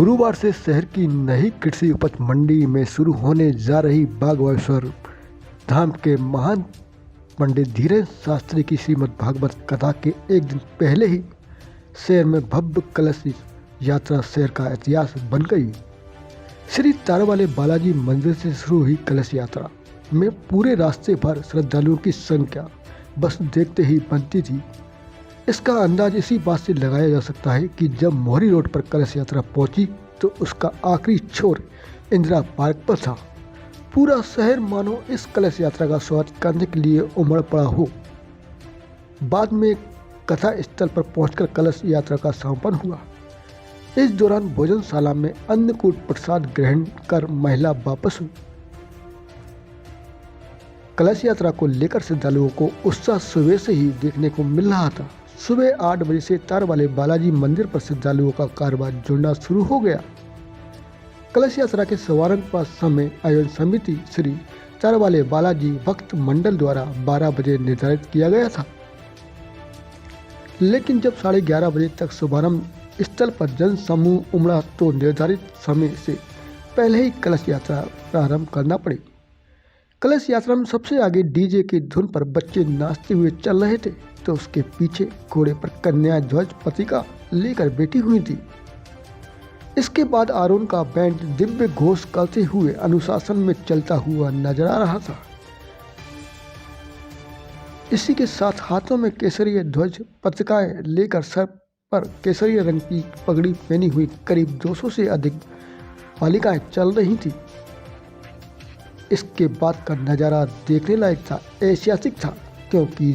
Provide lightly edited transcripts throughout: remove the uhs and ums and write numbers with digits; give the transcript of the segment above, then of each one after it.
गुरुवार से शहर की नई कृषि उपज मंडी में शुरू होने जा रही बागेश्वर धाम के महान पंडित धीरेन्द्र शास्त्री की श्रीमद् भागवत कथा के एक दिन पहले ही शहर में भव्य कलश यात्रा शहर का इतिहास बन गई। श्री तारावाले बालाजी मंदिर से शुरू हुई कलश यात्रा में पूरे रास्ते भर श्रद्धालुओं की संख्या बस देखते ही बनती थी। इसका अंदाज इसी बात से लगाया जा सकता है कि जब मोहरी रोड पर कलश यात्रा पहुंची तो उसका आखिरी छोर इंदिरा पार्क पर था। पूरा शहर मानो इस कलश यात्रा का स्वागत करने के लिए उमड़ पड़ा हो। बाद में कथा स्थल पर पहुंचकर कलश यात्रा का समापन हुआ। इस दौरान भोजनशाला में अन्नकूट प्रसाद ग्रहण कर महिला वापस हुई। कलश यात्रा को लेकर श्रद्धालुओं को उत्साह सुबह से ही देखने को मिल रहा था। सुबह 8 बजे से तारावाले बालाजी मंदिर पर श्रद्धालुओं का कारोबार जुड़ना शुरू हो गया। कलश यात्रा के शुभारंभ का समय आयोजन समिति श्री तारावाले बालाजी भक्त मंडल द्वारा 12 बजे निर्धारित किया गया था, लेकिन जब 11:30 बजे तक शुभारंभ स्थल पर जन समूह उमड़ा तो निर्धारित समय से पहले ही कलश यात्रा प्रारंभ करना पड़ी। कलश यात्रा में सबसे आगे डीजे की धुन पर बच्चे नाचते हुए चल रहे थे, तो उसके पीछे घोड़े पर कन्या ध्वज पताका लेकर बैठी हुई थी। इसके बाद आरोन का बैंड दिव्य घोष करते हुए अनुशासन में चलता हुआ नजर आ रहा था। इसी के साथ हाथों में केसरीय ध्वज पताकाएं लेकर सर पर केसरीय रंग की पगड़ी पहनी हुई करीब 200 से अधिक बालिकाएं चल रही थी। इसके बाद का नज़ारा देखने लायक था, ऐतिहासिक था, क्योंकि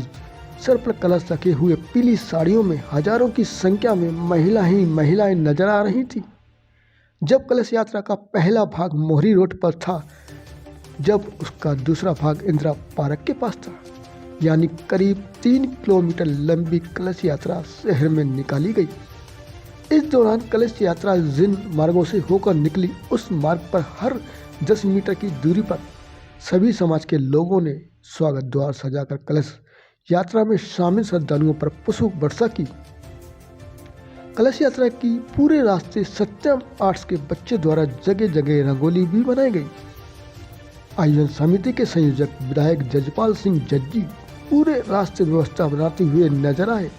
सर पर कलश रखे हुए पीली साड़ियों में हजारों की संख्या में महिलाएं नजर आ रही थी। जब कलश यात्रा का पहला भाग मोहरी रोड पर था, जब उसका दूसरा भाग इंदिरा पार्क के पास था, यानी करीब 3 किलोमीटर लंबी कलश यात्रा शहर में निकाली गई। इस दौरान कलश यात्रा जिन मार्गों से होकर निकली, उस मार्ग पर हर 10 मीटर की दूरी पर सभी समाज के लोगों ने स्वागत द्वार सजाकर कलश यात्रा में शामिल श्रद्धालुओं पर पुष्प वर्षा की। कलश यात्रा की पूरे रास्ते सत्यम आर्ट्स के बच्चे द्वारा जगह जगह रंगोली भी बनाई गई। आयोजन समिति के संयोजक विधायक जजपाल सिंह जज्जी पूरे रास्ते व्यवस्था बनाते हुए नजर आए।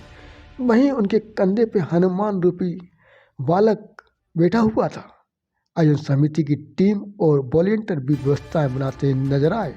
वहीं उनके कंधे पे हनुमान रूपी बालक बैठा हुआ था। आयोजन समिति की टीम और वॉलंटियर भी व्यवस्थाएं बनाते नजर आए।